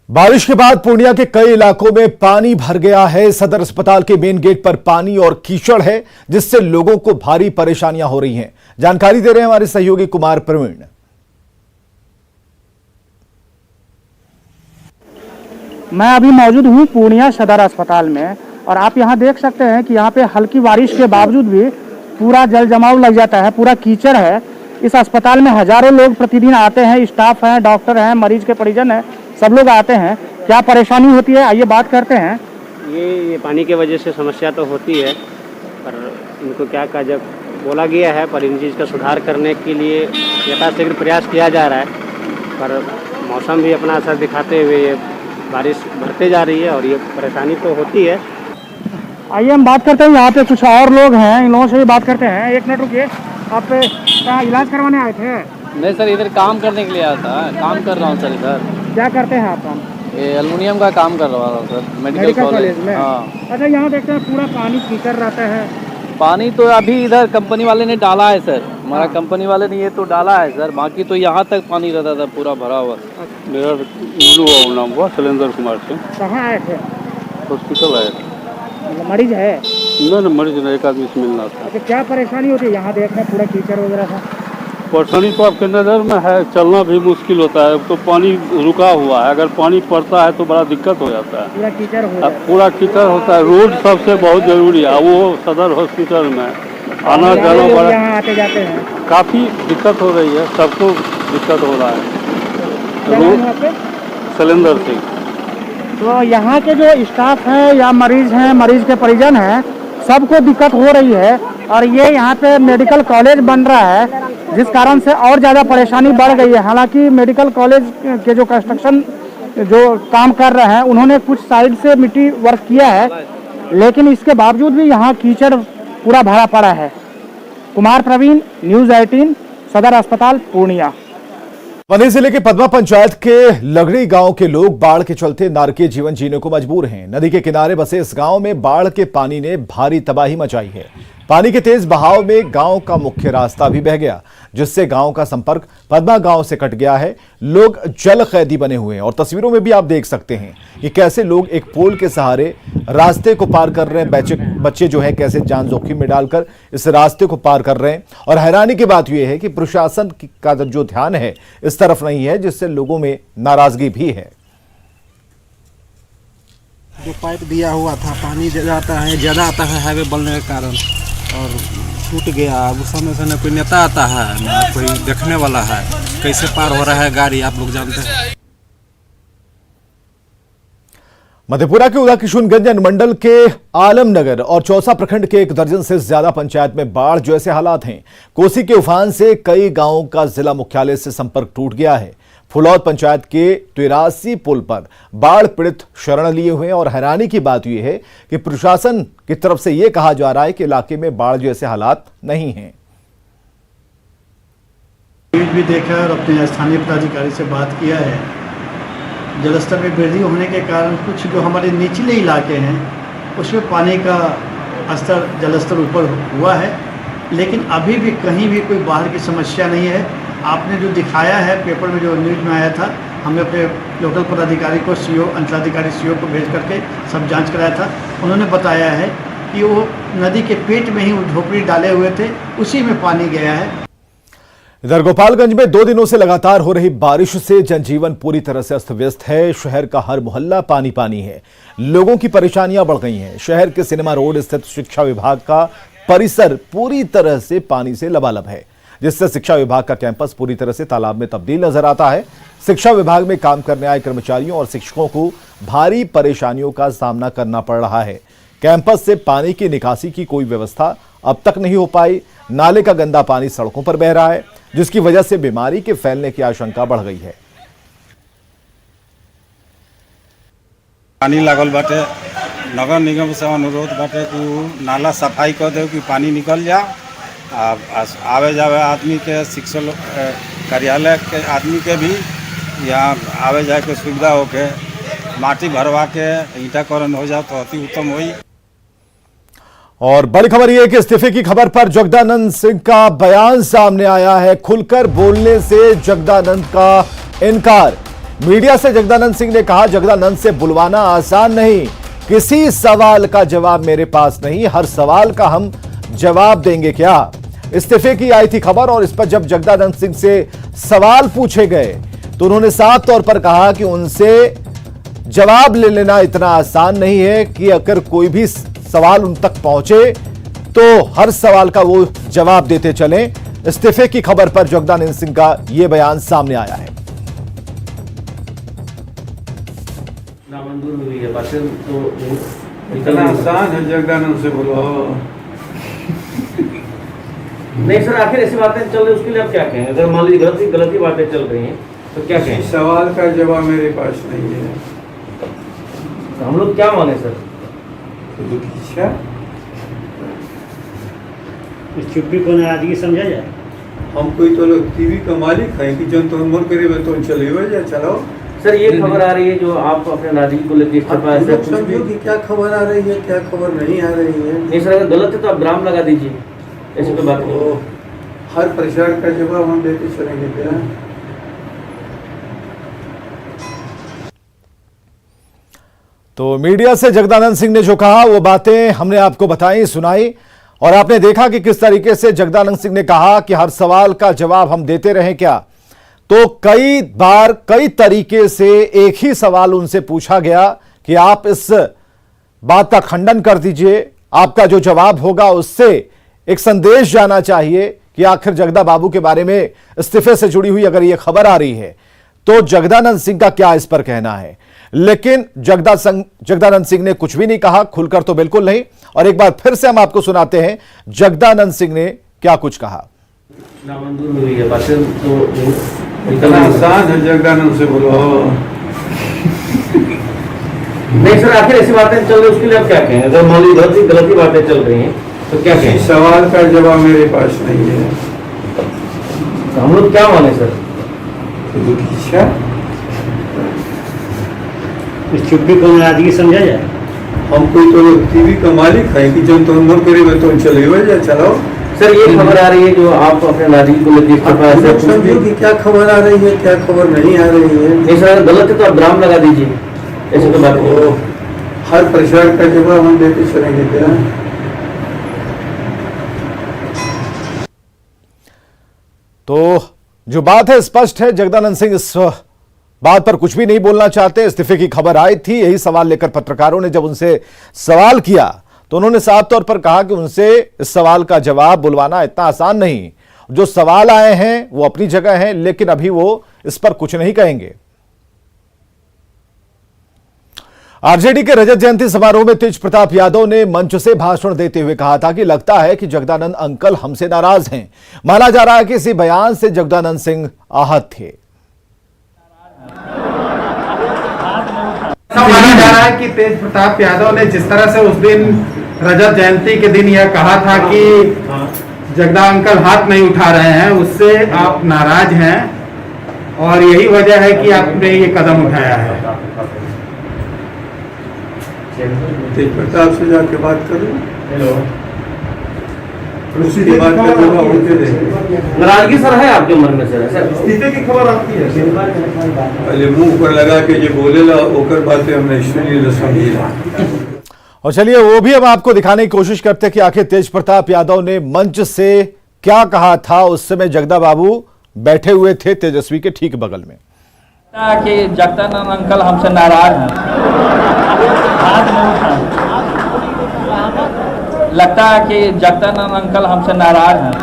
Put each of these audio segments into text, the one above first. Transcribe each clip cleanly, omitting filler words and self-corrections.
बारिश के बाद पूर्णिया के कई इलाकों में पानी भर गया है। सदर अस्पताल के मेन गेट पर पानी और कीचड़ है, जिससे लोगों को भारी परेशानियां हो रही हैं। जानकारी दे रहे हैं हमारे सहयोगी कुमार प्रवीण। मैं अभी मौजूद हूं पूर्णिया सदर अस्पताल में और आप यहां देख सकते हैं कि यहां पे हल्की बारिश के बावजूद भी पूरा जल जमाव लग जाता है, पूरा कीचड़ है। इस अस्पताल में हजारों लोग प्रतिदिन आते हैं, स्टाफ हैं, डॉक्टर हैं, मरीज के परिजन हैं, सब लोग आते हैं। क्या परेशानी होती है, आइए बात करते हैं। ये पानी के वजह से समस्या तो होती है, पर इनको क्या कहा, जब बोला गया है पर इन चीज़ का सुधार करने के लिए यथाशीघ्र प्रयास किया जा रहा है। पर मौसम भी अपना असर दिखाते हुए ये बारिश बढ़ते जा रही है और ये परेशानी तो होती है। आइए हम बात करते हैं, यहाँ पे कुछ और लोग हैं, इन लोगों से भी बात करते हैं। एक मिनट रुकिए, आप क्या इलाज करवाने आए थे? नहीं सर, इधर काम करने के लिए आया था। काम कर रहा हूँ सर इधर। क्या करते हैं आप काम? ये एल्युमिनियम का काम कर रहा हूँ सर, मेडिकल कॉलेज में। हाँ। अच्छा, यहाँ देखते हैं पूरा पानी कीचड़ रहता है। पानी तो अभी इधर कंपनी वाले ने डाला है सर, हमारा कंपनी वाले ने ये तो डाला है सर, बाकी तो यहाँ तक पानी रहता था पूरा भरा हुआ। मेरा नाम हुआ शैलेंद्र कुमार से। कहाँ आए थे? हॉस्पिटल आए थे। मरीज है? नहीं, मरीज नहीं, एक आदमी से मिलना था। अच्छा, क्या परेशानी होती है यहाँ देखना पूरा कीचड़ वगैरह था? परेशानी तो आपके नज़र में है, चलना भी मुश्किल होता है। तो पानी रुका हुआ है, अगर पानी पड़ता है तो बड़ा दिक्कत हो जाता है। पूरा कीचड़ हो जाता है। पूरा कीचड़ होता है। रोड सबसे बहुत जरूरी है, वो सदर हॉस्पिटल में आना जाना बड़ा, यहाँ आते जाते हैं, काफ़ी दिक्कत हो रही है, सबको दिक्कत हो रहा है। रोड शैलेंद्र सिंह। तो यहाँ के जो स्टाफ है या मरीज हैं, मरीज के परिजन हैं, सबको दिक्कत हो रही है। और ये यहाँ पे मेडिकल कॉलेज बन रहा है, जिस कारण से और ज़्यादा परेशानी बढ़ गई है। हालांकि मेडिकल कॉलेज के जो कंस्ट्रक्शन जो काम कर रहे हैं, उन्होंने कुछ साइड से मिट्टी वर्क किया है, लेकिन इसके बावजूद भी यहाँ कीचड़ पूरा भरा पड़ा है। कुमार प्रवीण, न्यूज़ 18, सदर अस्पताल पूर्णिया। वनी जिले के पद्मा पंचायत के लगड़ी गांव के लोग बाढ़ के चलते नारकीय जीवन जीने को मजबूर हैं। नदी के किनारे बसे इस गांव में बाढ़ के पानी ने भारी तबाही मचाई है। पानी के तेज बहाव में गांव का मुख्य रास्ता भी बह गया, जिससे गांव का संपर्क पद्मा गांव से कट गया है। लोग जल कैदी बने हुए हैं और तस्वीरों में भी आप देख सकते हैं कि कैसे लोग एक पोल के सहारे रास्ते को पार कर रहे हैं। बच्चे जो है कैसे जान जोखिम में डालकर इस रास्ते को पार कर रहे हैं। और हैरानी की बात यह है कि प्रशासन का जो ध्यान है इस तरफ नहीं है, जिससे लोगों में नाराजगी भी है। जो पाइप दिया हुआ था, पानी ज्यादा आता है हाईवे बनने के कारण और टूट गया। अब उस समय से न कोई नेता आता है न कोई देखने वाला है। कैसे पार हो रहा है गाड़ी, आप लोग जानते हैं। मधेपुरा के उदाकिशुनगंज अनुमंडल के आलमनगर और चौसा प्रखंड के 1 दर्जन से ज्यादा पंचायत में बाढ़ जैसे हालात हैं। कोसी के उफान से कई गांवों का जिला मुख्यालय से संपर्क टूट गया है। फुलौद पंचायत के 83 पुल पर बाढ़ पीड़ित शरण लिए हुए हैं और हैरानी की बात यह है कि प्रशासन की तरफ से यह कहा जा रहा है कि इलाके में बाढ़ जैसे हालात नहीं हैं। भी देखा है और अपने स्थानीय पदाधिकारी से बात किया है। जलस्तर में वृद्धि होने के कारण कुछ जो हमारे निचले इलाके हैं उसमें पानी का स्तर जलस्तर ऊपर हुआ है, लेकिन अभी भी कहीं भी कोई बाढ़ की समस्या नहीं है। आपने जो दिखाया है पेपर में, जो न्यूज़ में आया था, हमने अपने लोकल पदाधिकारी को, सीओ, अंचलाधिकारी सीओ को भेज करके सब जांच कराया था। उन्होंने बताया है कि वो नदी के पेट में ही झोपड़ी डाले हुए थे, उसी में पानी गया है। इधर गोपालगंज में 2 दिनों से लगातार हो रही बारिश से जनजीवन पूरी तरह से अस्त व्यस्त है। शहर का हर मोहल्ला पानी पानी है। लोगों की परेशानियां बढ़ गई हैं। शहर के सिनेमा रोड स्थित शिक्षा विभाग का परिसर पूरी तरह से पानी से लबालब है, जिससे शिक्षा विभाग का कैंपस पूरी तरह से तालाब में तब्दील नजर आता है। शिक्षा विभाग में काम करने आए कर्मचारियों और शिक्षकों को भारी परेशानियों का सामना करना पड़ रहा है। कैंपस से पानी की निकासी की कोई व्यवस्था अब तक नहीं हो पाई। नाले का गंदा पानी सड़कों पर बह रहा है, जिसकी वजह से बीमारी के फैलने की आशंका बढ़ गई है। पानी लागल बाटे, नगर निगम से अनुरोध बाटे कि नाला सफाई कर दे कि पानी निकल जा। आवे जावे आदमी के, शिक्षक कार्यालय के आदमी के भी यहाँ आवे जाए के सुविधा होके, माटी भरवा के ईंटाकरण हो जाए तो अति उत्तम हुई। और बड़ी खबर यह है कि इस्तीफे की खबर पर जगदानंद सिंह का बयान सामने आया है। खुलकर बोलने से जगदानंद का इनकार। मीडिया से जगदानंद सिंह ने कहा, जगदानंद से बुलवाना आसान नहीं, किसी सवाल का जवाब मेरे पास नहीं, हर सवाल का हम जवाब देंगे क्या। इस्तीफे की आई थी खबर और इस पर जब जगदानंद सिंह से सवाल पूछे गए तो उन्होंने साफ तौर पर कहा कि उनसे जवाब ले लेना इतना आसान नहीं है कि अगर कोई भी सवाल उन तक पहुंचे तो हर सवाल का वो जवाब देते चलें। इस्तीफे की खबर पर जगदानंद सिंह का यह बयान सामने आया है। नामंजूर हुई है बातें तो इतना आसान है जगदानंद से बोलो। नहीं सर, आखिर ऐसी बातें चल रही उसके लिए आप क्या कहेंगे? अगर मान लीजिए गलती बातें चल रही हैं तो क्या कहें? सवाल का जवाब मेरे पास नहीं है। तो हम लोग क्या माने सर? इच्छा इस चुप्पी को नाराजगी समझा जाए। हम कोई तो लोग टीवी का मालिक है कि जन तो मन करे तो चले जा चलाओ। सर ये खबर आ रही है जो आप अपने नाराजगी को लेकर इस्तीफा ऐसे कुछ समझो भी कि क्या खबर आ रही है क्या खबर नहीं आ रही है। नहीं सर, अगर गलत है तो आप विराम लगा दीजिए, ऐसी कोई बात नहीं। हर प्रचार का जवाब हम देते चलेंगे क्या? तो मीडिया से जगदानंद सिंह ने जो कहा वो बातें हमने आपको बताई, सुनाई और आपने देखा कि किस तरीके से जगदानंद सिंह ने कहा कि हर सवाल का जवाब हम देते रहें क्या। तो कई बार कई तरीके से एक ही सवाल उनसे पूछा गया कि आप इस बात का खंडन कर दीजिए, आपका जो जवाब होगा उससे एक संदेश जाना चाहिए कि आखिर जगदा बाबू के बारे में इस्तीफे से जुड़ी हुई अगर यह खबर आ रही है तो जगदानंद सिंह का क्या इस पर कहना है। लेकिन जगदानंद सिंह ने कुछ भी नहीं कहा, खुलकर तो बिल्कुल नहीं। और एक बार फिर से हम आपको सुनाते हैं जगदानंद सिंह ने क्या कुछ कहा। नामंजूर हुई है बातें तो इतना आसान है जगदानंद से बोलो। नहीं सर, आखिर ऐसी बातें चल रही उसके लिए आप क्या कहेंगे? अगर मान लीजिए गलती बातें चल रही हैं तो क्या कहें? सवाल का जवाब मेरे पास नहीं है। तो हम लोग क्या माने सर? इच्छा इस चुप्पी को नाराजगी समझा जाए। हम कोई तो लोग टीवी का मालिक है कि जन तो मन करे तो चले जा चलाओ। सर ये खबर आ रही है जो आप अपने नाराजगी को लेकर इस्तीफा ऐसे कुछ भी समझो कि क्या खबर आ रही है क्या खबर नहीं आ रही है। नहीं सर, अगर गलत है तो आप विराम लगा दीजिए, ऐसी कोई बात नहीं। हर प्रचार का जवाब हम देते चलेंगे क्या? तो जो बात है स्पष्ट है, जगदानंद सिंह इस बात पर कुछ भी नहीं बोलना चाहते। इस्तीफे की खबर आई थी, यही सवाल लेकर पत्रकारों ने जब उनसे सवाल किया तो उन्होंने साफ तौर पर कहा कि उनसे इस सवाल का जवाब बुलवाना इतना आसान नहीं। जो सवाल आए हैं वो अपनी जगह हैं, लेकिन अभी वो इस पर कुछ नहीं कहेंगे। आरजेडी के रजत जयंती समारोह में तेज प्रताप यादव ने मंच से भाषण देते हुए कहा था कि लगता है कि जगदानंद अंकल हमसे नाराज हैं। माना जा रहा है कि इसी बयान से जगदानंद सिंह आहत थे। माना जा रहा है कि तेज प्रताप यादव ने जिस तरह से उस दिन रजत जयंती के दिन यह कहा था कि जगदा अंकल हाथ नहीं उठा रहे हैं, उससे आप नाराज हैं और यही वजह है कि आपने ये कदम उठाया है। तेज प्रताप से जाके बात करूं, उसी बात का जवाब उनके देंगे। नाराजगी सर है आपके मन में सर? इस्तीफे की खबर आती है, पहले मुंह पर लगा के जो बोलेला ओकर बातें हमने सुनी समझी। और चलिए वो भी हम आपको दिखाने की कोशिश करते हैं कि आखिर तेज प्रताप यादव ने मंच से क्या कहा था। उस समय जगदा बाबू बैठे हुए थे तेजस्वी के ठीक बगल में। कि जगदानंद अंकल हमसे नाराज हैं, लगता है कि जगदानंद अंकल हमसे नाराज हैं,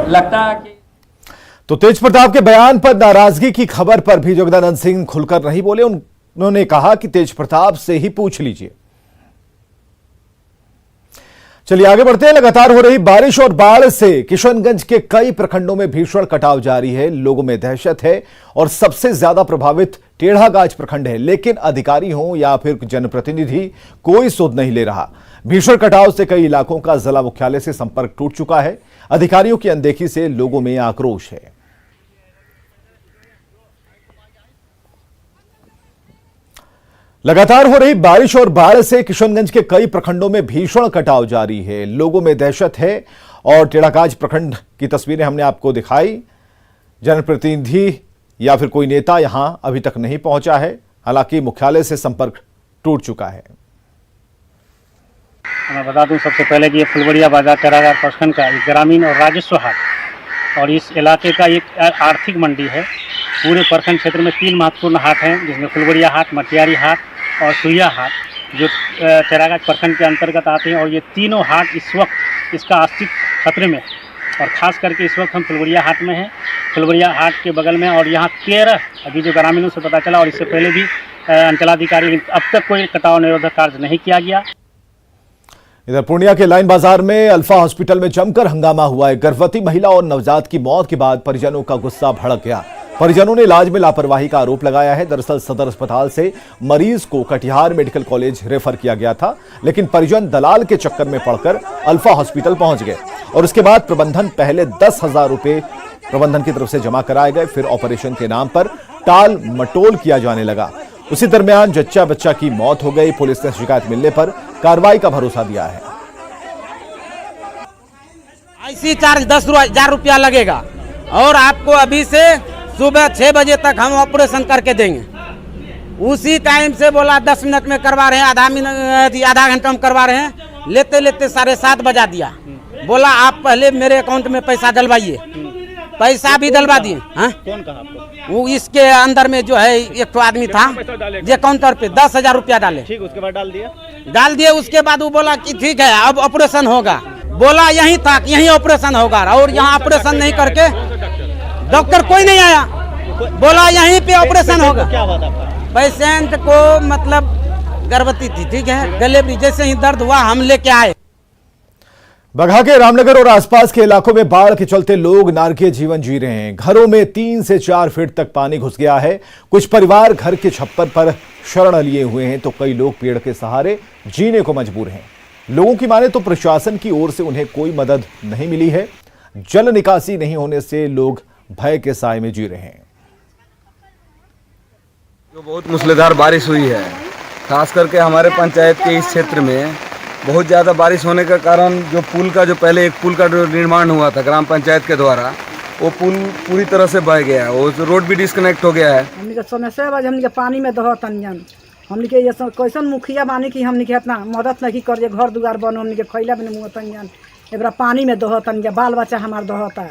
लगता है कि तो तेज प्रताप के बयान पर नाराजगी की खबर पर भी जगदानंद सिंह खुलकर नहीं बोले। उन्होंने कहा कि तेज प्रताप से ही पूछ लीजिए। चलिए आगे बढ़ते हैं। लगातार हो रही बारिश और बाढ़ से किशनगंज के कई प्रखंडों में भीषण कटाव जारी है। लोगों में दहशत है और सबसे ज्यादा प्रभावित टेढ़ागाछ प्रखंड है, लेकिन अधिकारी हो या फिर जनप्रतिनिधि कोई सुध नहीं ले रहा। भीषण कटाव से कई इलाकों का जिला मुख्यालय से संपर्क टूट चुका है। अधिकारियों की अनदेखी से लोगों में आक्रोश है। लगातार हो रही बारिश और बाढ़ से किशनगंज के कई प्रखंडों में भीषण कटाव जारी है। लोगों में दहशत है और टेढ़ागाछ प्रखंड की तस्वीरें हमने आपको दिखाई। जनप्रतिनिधि या फिर कोई नेता यहां अभी तक नहीं पहुंचा है। हालांकि मुख्यालय से संपर्क टूट चुका है। मैं बता दूं सबसे पहले कि ये फुलवड़िया बाजार चरागाह प्रखंड का एक ग्रामीण और राजस्व हाट और इस इलाके का एक आर्थिक मंडी है। पूरे प्रखंड क्षेत्र में 3 महत्वपूर्ण हाट हैं, जिसमें फुलवड़िया हाट, मटियारी हाट और सुइया हाट, जो चरागाह प्रखंड के अंतर्गत आते हैं। और ये तीनों हाट इस वक्त इसका अस्तित्व खतरे में है। और ख़ास करके इस वक्त हम फुलवड़िया हाट में हैं, फुलवड़िया हाट के बगल में। और यहाँ 13 अभी जो ग्रामीणों से पता चला, और इससे पहले भी अंचलाधिकारी अब तक कोई कटाव निरोधक कार्य नहीं किया गया। इधर पूर्णिया के लाइन बाजार में अल्फा हॉस्पिटल में जमकर हंगामा हुआ है। गर्भवती महिला और नवजात की मौत के बाद परिजनों का गुस्सा भड़क गया। परिजनों ने इलाज में लापरवाही का आरोप लगाया है। दरअसल सदर अस्पताल से मरीज को कटिहार मेडिकल कॉलेज रेफर किया गया था, लेकिन परिजन दलाल के चक्कर में पड़कर अल्फा हॉस्पिटल पहुंच गए और उसके बाद प्रबंधन पहले 10,000 रुपए प्रबंधन की तरफ से जमा कराए गए। फिर ऑपरेशन के नाम पर टाल मटोल किया जाने लगा। उसी दरमियान जच्चा बच्चा की मौत हो गई। पुलिस ने शिकायत मिलने पर कार्रवाई का भरोसा दिया है। आईसी चार्ज 10,000 रुपया लगेगा और आपको अभी से सुबह 6 बजे तक हम ऑपरेशन करके देंगे। उसी टाइम से बोला 10 मिनट में करवा रहे हैं, आधा घंटा में करवा रहे हैं। लेते लेते 7:30 बजा दिया। बोला आप पहले मेरे अकाउंट में पैसा डलवाइए। पैसा भी डलवा दिए। कौन कहा आपको? वो इसके अंदर में जो है एक आदमी था जो काउंटर पे 10,000 रुपया डाले। ठीक, उसके बाद डाल दिए। उसके बाद वो बोला कि ठीक है अब ऑपरेशन होगा। बोला यहीं तक, यहीं ऑपरेशन होगा। और यहाँ ऑपरेशन नहीं करके डॉक्टर कोई नहीं आया। बोला यहीं पे ऑपरेशन होगा। क्या बात है? पेशेंट को मतलब गर्भवती थी, ठीक है, गले में जैसे ही दर्द हुआ हम लेके आए। बगहा के रामनगर और आसपास के इलाकों में बाढ़ के चलते लोग नारकीय जीवन जी रहे हैं। घरों में 3 से 4 फीट तक पानी घुस गया है। कुछ परिवार घर के छप्पर पर शरण लिए हुए हैं तो कई लोग पेड़ के सहारे जीने को मजबूर हैं। लोगों की माने तो प्रशासन की ओर से उन्हें कोई मदद नहीं मिली है। जल निकासी नहीं होने से लोग भय के साए में जी रहे हैं। जो बहुत मूसलाधार बारिश हुई है, खास करके हमारे पंचायत के इस क्षेत्र में बहुत ज़्यादा बारिश होने के कारण जो पुल का, जो पहले एक पुल का निर्माण हुआ था ग्राम पंचायत के द्वारा, वो पुल पूरी तरह से बह गया है। वो रोड भी डिस्कनेक्ट हो गया है। हमने के समस्या है, हमने के पानी में दह तनियन हमने के ये कैसन मुखिया बानी कि हमने के इतना मदद नहीं कर, घर दुआर बन हमने के खैला में मुँह तनियन एक पानी में दह तनिया, बाल बच्चा हमार दहता।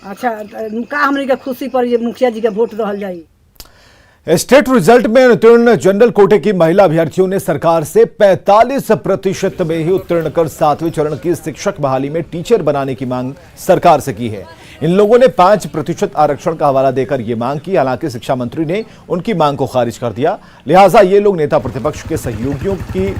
अच्छा का हमने के खुशी पर ये मुखिया जी के वोट दहल जाई। स्टेट रिजल्ट में उत्तीर्ण जनरल कोटे की महिला अभ्यर्थियों ने सरकार से 45% में ही उत्तीर्ण कर 7वें चरण की शिक्षक बहाली में टीचर बनाने की मांग सरकार से की है। इन लोगों ने 5% आरक्षण का हवाला देकर यह मांग की। हालांकि शिक्षा मंत्री ने उनकी मांग को खारिज कर दिया। लिहाजा ये लोग नेता प्रतिपक्ष के सहयोगियों की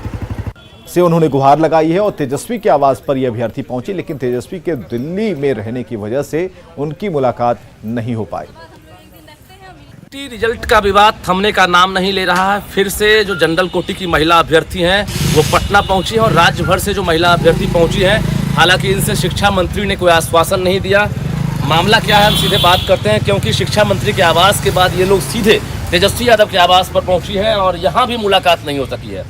से उन्होंने गुहार लगाई है और तेजस्वी के आवास पर यह अभ्यर्थी पहुंची, लेकिन तेजस्वी के दिल्ली में रहने की वजह से उनकी मुलाकात नहीं हो पाई। रिजल्ट का विवाद थमने का नाम नहीं ले रहा है। फिर से जो जनरल कोटी की महिला अभ्यर्थी हैं वो पटना पहुंची है और राज्य भर से जो महिला अभ्यर्थी पहुंची हैं। हालांकि इनसे शिक्षा मंत्री ने कोई आश्वासन नहीं दिया। मामला क्या है हम सीधे बात करते हैं, क्योंकि शिक्षा मंत्री के आवास के बाद ये लोग सीधे तेजस्वी यादव के आवास पर पहुंची है और यहाँ भी मुलाकात नहीं हो सकी है।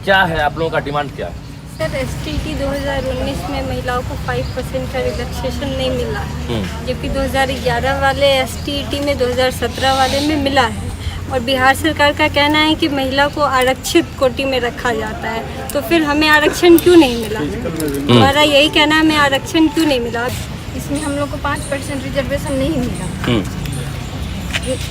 क्या है आप लोगों का डिमांड क्या है? सर STT 2019 में महिलाओं को 5% का रिलैक्सेशन नहीं मिला है, जबकि 2011 वाले STT में 2017 वाले में मिला है। और बिहार सरकार का कहना है कि महिला को आरक्षित कोटि में रखा जाता है, तो फिर हमें आरक्षण क्यों नहीं मिला? हमारा यही कहना है, हमें आरक्षण क्यों नहीं मिला? इसमें हम लोग को 5% रिजर्वेशन नहीं मिला।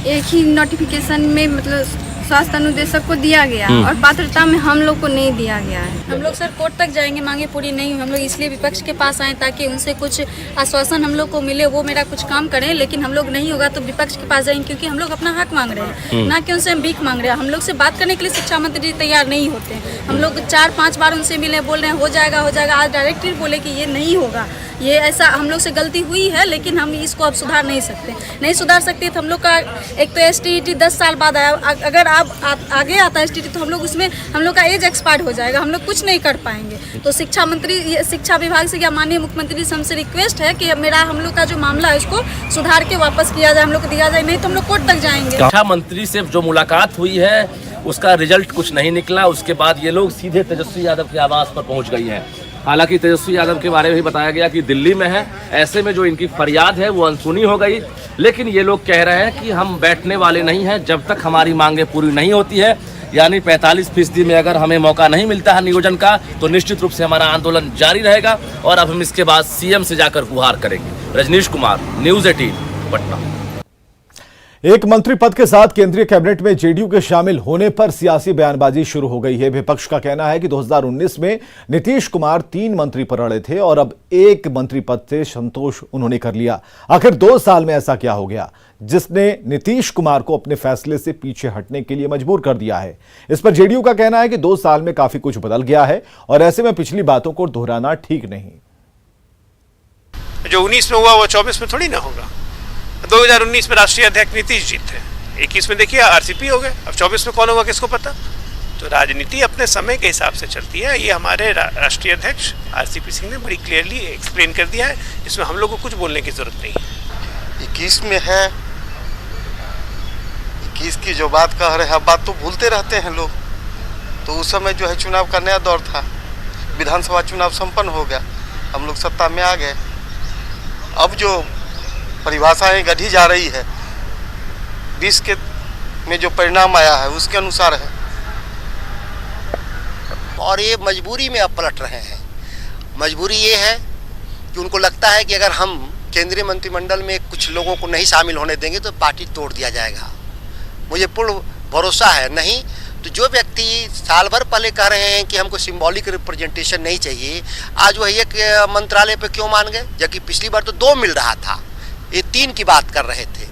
एक ही नोटिफिकेशन में मतलब स्वास्थ्य अनुदेशक को दिया गया और पात्रता में हम लोग को नहीं दिया गया है। हम लोग सर कोर्ट तक जाएंगे, मांगे पूरी नहीं हुई। हम लोग इसलिए विपक्ष के पास आए ताकि उनसे कुछ आश्वासन हम लोग को मिले, वो मेरा कुछ काम करें। लेकिन हम लोग नहीं होगा तो विपक्ष के पास जाएंगे, क्योंकि हम लोग अपना हक मांग रहे हैं, ना कि उनसे हम भीख मांग रहे हैं। हम लोग से बात करने के लिए शिक्षा मंत्री तैयार नहीं होते हैं। हम लोग 4-5 बार उनसे मिले, बोल रहे हैं हो जाएगा हो जाएगा। आज डायरेक्टली बोले कि ये नहीं होगा, ये ऐसा हम लोग से गलती हुई है, लेकिन हम इसको अब सुधार नहीं सकते। नहीं सुधार सकते तो हम लोग का एक तो STT 10 साल बाद आया, अगर आप आगे आता है STT तो हम लोग उसमें हम लोग का एज एक्सपायर्ड हो जाएगा, हम लोग कुछ नहीं कर पाएंगे। तो शिक्षा मंत्री, शिक्षा विभाग से या माननीय मुख्यमंत्री से हमसे रिक्वेस्ट है कि मेरा हम लोग का जो मामला है उसको सुधार के वापस किया जाए, हम लोग को दिया जाए, नहीं तो हम लोग कोर्ट तक जाएंगे। शिक्षा मंत्री से जो मुलाकात हुई है उसका रिजल्ट कुछ नहीं निकला। उसके बाद ये लोग सीधे तेजस्वी यादव के आवास पर पहुंच गई हैं। हालांकि तेजस्वी यादव के बारे में भी बताया गया कि दिल्ली में है, ऐसे में जो इनकी फरियाद है वो अनसुनी हो गई। लेकिन ये लोग कह रहे हैं कि हम बैठने वाले नहीं हैं जब तक हमारी मांगें पूरी नहीं होती है, यानी 45% में अगर हमें मौका नहीं मिलता है नियोजन का तो निश्चित रूप से हमारा आंदोलन जारी रहेगा और अब हम इसके बाद सीएम से जाकर गुहार करेंगे। रजनीश कुमार, न्यूज़ 18, पटना। एक मंत्री पद के साथ केंद्रीय कैबिनेट में जेडीयू के शामिल होने पर सियासी बयानबाजी शुरू हो गई है। विपक्ष का कहना है कि 2019 में नीतीश कुमार 3 मंत्री पर अड़े थे और अब 1 मंत्री पद से संतोष उन्होंने कर लिया। आखिर 2 साल में ऐसा क्या हो गया जिसने नीतीश कुमार को अपने फैसले से पीछे हटने के लिए मजबूर कर दिया है? इस पर जेडीयू का कहना है कि 2 साल में काफी कुछ बदल गया है और ऐसे में पिछली बातों को दोहराना ठीक नहीं। जो 19 में हुआ वो 24 में थोड़ी ना होगा। 2019 में राष्ट्रीय अध्यक्ष नीतीश जी थे, 21 में देखिए आरसीपी हो गए, अब 24 में कौन होगा किसको पता। तो राजनीति अपने समय के हिसाब से चलती है। ये हमारे राष्ट्रीय अध्यक्ष आरसीपी सिंह ने बड़ी क्लियरली एक्सप्लेन कर दिया है, इसमें हम लोग को कुछ बोलने की जरूरत नहीं है। 21 में है, 21 की जो बात कह रहे हैं, बात तो भूलते रहते हैं लोग। तो उस समय जो है चुनाव का नया दौर था, विधानसभा चुनाव संपन्न हो गया, हम लोग सत्ता में आ गए। अब जो परिभाषाएं गढ़ी जा रही है 20 के में जो परिणाम आया है उसके अनुसार है और ये मजबूरी में अब पलट रहे हैं। मजबूरी ये है कि उनको लगता है कि अगर हम केंद्रीय मंत्रिमंडल में कुछ लोगों को नहीं शामिल होने देंगे तो पार्टी तोड़ दिया जाएगा। मुझे पूर्ण भरोसा है नहीं तो जो व्यक्ति साल भर पहले कह रहे हैं कि हमको सिंबॉलिक रिप्रेजेंटेशन नहीं चाहिए, आज वह एक मंत्रालय पे क्यों मान गए, जबकि पिछली बार तो 2 मिल रहा था, ये 3 की बात कर रहे थे।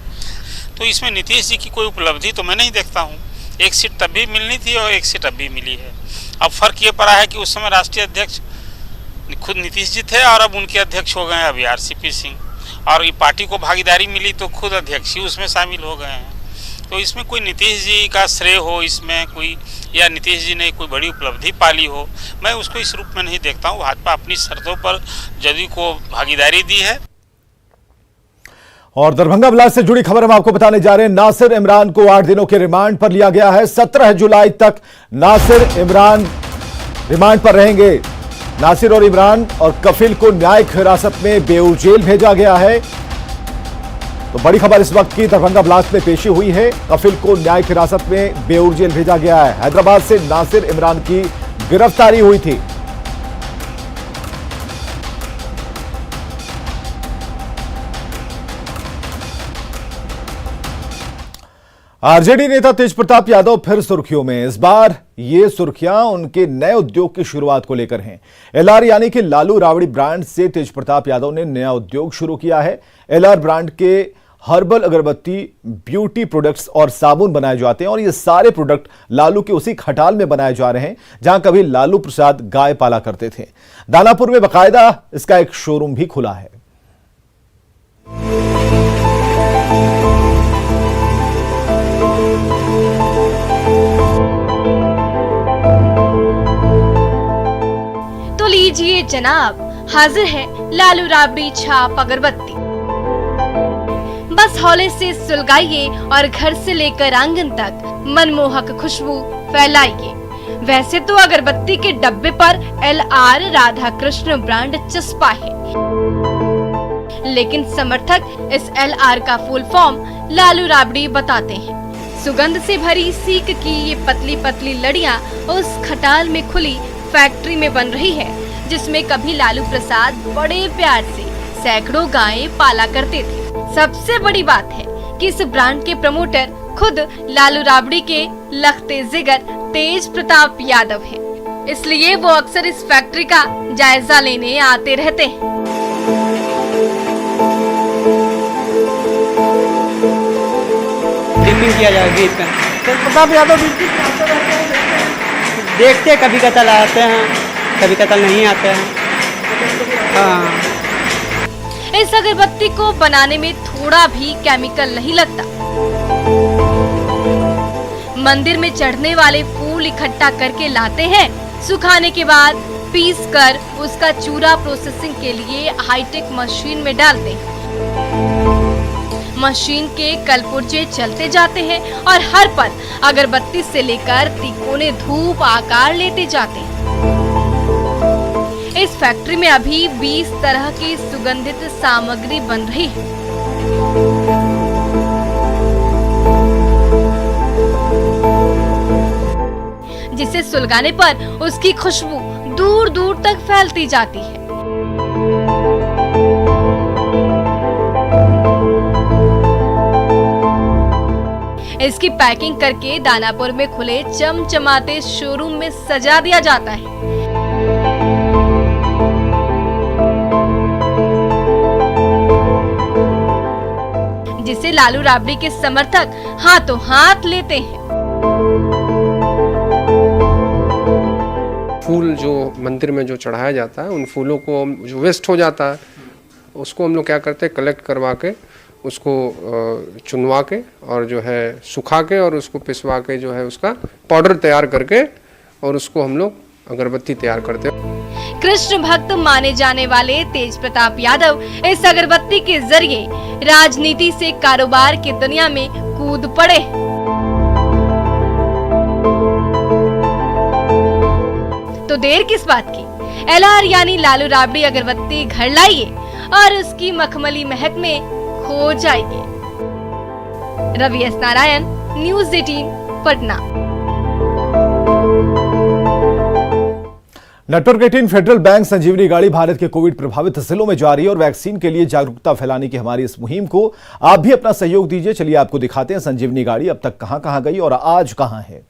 तो इसमें नीतीश जी की कोई उपलब्धि तो मैं नहीं देखता हूँ। 1 सीट तब भी मिलनी थी और 1 सीट अब भी मिली है। अब फर्क ये पड़ा है कि उस समय राष्ट्रीय अध्यक्ष खुद नीतीश जी थे और अब उनके अध्यक्ष हो गए अभी आरसीपी सिंह, और ये पार्टी को भागीदारी मिली तो खुद अध्यक्ष ही उसमें शामिल हो गए हैं। तो इसमें कोई नीतीश जी का श्रेय हो इसमें कोई, या नीतीश जी ने कोई बड़ी उपलब्धि पाली हो, मैं उसको इस रूप में नहीं देखता हूँ। भाजपा अपनी शर्तों पर जदयू को भागीदारी दी है। और दरभंगा ब्लास्ट से जुड़ी खबर हम आपको बताने जा रहे हैं। नासिर इमरान को 8 दिनों के रिमांड पर लिया गया है। 17 जुलाई तक नासिर इमरान रिमांड पर रहेंगे। नासिर और इमरान और कफिल को न्यायिक हिरासत में बेऊर जेल भेजा गया है। तो बड़ी खबर इस वक्त की दरभंगा ब्लास्ट में पेशी हुई है। कफिल को न्यायिक हिरासत में बेऊर जेल भेजा गया है। हैदराबाद से नासिर इमरान की गिरफ्तारी हुई थी। आरजेडी नेता तेज प्रताप यादव फिर सुर्खियों में। इस बार ये सुर्खियां उनके नए उद्योग की शुरुआत को लेकर हैं। एलआर यानी कि लालू राबड़ी ब्रांड से तेज प्रताप यादव ने नया उद्योग शुरू किया है। एलआर ब्रांड के हर्बल अगरबत्ती, ब्यूटी प्रोडक्ट्स और साबुन बनाए जाते हैं और ये सारे प्रोडक्ट लालू के उसी खटाल में बनाए जा रहे हैं जहां कभी लालू प्रसाद गाय पाला करते थे। दानापुर में बाकायदा इसका एक शोरूम भी खुला है। लीजिए जनाब, हाजिर है लालू राबड़ी छाप अगरबत्ती। बस हौले से सुलगाइए और घर से लेकर आंगन तक मनमोहक खुशबू फैलाइए। वैसे तो अगरबत्ती के डब्बे पर एलआर राधा कृष्ण ब्रांड चस्पा है, लेकिन समर्थक इस एलआर का फुल फॉर्म लालू राबड़ी बताते हैं। सुगंध से भरी सीक की ये पतली पतली लड़ियां उस खटाल में खुली फैक्ट्री में बन रही है जिसमें कभी लालू प्रसाद बड़े प्यार से सैकड़ों गायें पाला करते थे। सबसे बड़ी बात है कि इस ब्रांड के प्रमोटर खुद लालू राबड़ी के लखते जिगर तेज प्रताप यादव हैं। इसलिए वो अक्सर इस फैक्ट्री का जायजा लेने आते रहते हैं। किया जाएगा इसका तेज प्रताप यादव देखते कभी कतल आते हैं कभी कतल नहीं आते हैं। हाँ। इस अगरबत्ती को बनाने में थोड़ा भी केमिकल नहीं लगता। मंदिर में चढ़ने वाले फूल इकट्ठा करके लाते हैं, सुखाने के बाद पीस कर उसका चूरा प्रोसेसिंग के लिए हाईटेक मशीन में डालते हैं। मशीन के कलपुर्जे चलते जाते हैं और हर पल अगरबत्ती से लेकर तिकोने धूप आकार लेते जाते हैं। इस फैक्ट्री में अभी 20 तरह की सुगंधित सामग्री बन रही है। जिसे सुलगाने पर उसकी खुशबू दूर दूर तक फैलती जाती है। इसकी पैकिंग करके दानापुर में खुले चमचमाते शोरूम में सजा दिया जाता है। जिसे लालू राबड़ी के समर्थक हाथों हाथ लेते हैं। फूल जो मंदिर में जो चढ़ाया जाता है, उन फूलों को जो वेस्ट हो जाता है उसको हम लोग क्या करते हैं, कलेक्ट करवा के उसको चुनवा के और जो है सुखा के और उसको पिसवा के जो है उसका पाउडर तैयार करके और उसको हम लोग अगरबत्ती तैयार करते हैं। कृष्ण भक्त माने जाने वाले तेज प्रताप यादव इस अगरबत्ती के जरिए राजनीति से कारोबार की दुनिया में कूद पड़े। तो देर किस बात की, LR यानी लालू राबड़ी अगरबत्ती घर लाइए और उसकी मखमली महक में खो जाएगी। Ravi S Narayan, news 18 Patna. Network 18 federal bank Sanjeevani गाड़ी भारत के कोविड प्रभावित जिलों में जारी है और वैक्सीन के लिए जागरूकता फैलाने की हमारी इस मुहिम को आप भी अपना सहयोग दीजिए। चलिए आपको दिखाते हैं संजीवनी गाड़ी अब तक कहां गई और आज कहां है।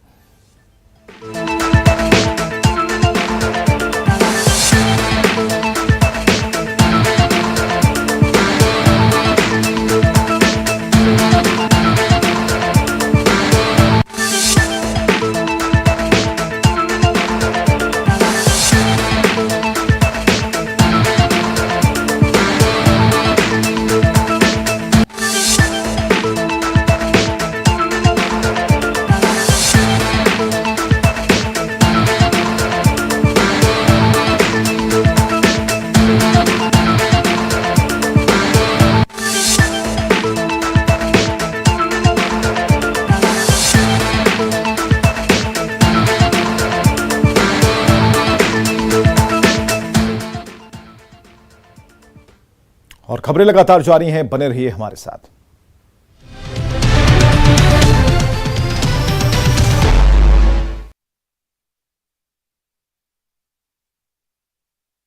और खबरें लगातार जारी हैं, बने रहिए हमारे साथ।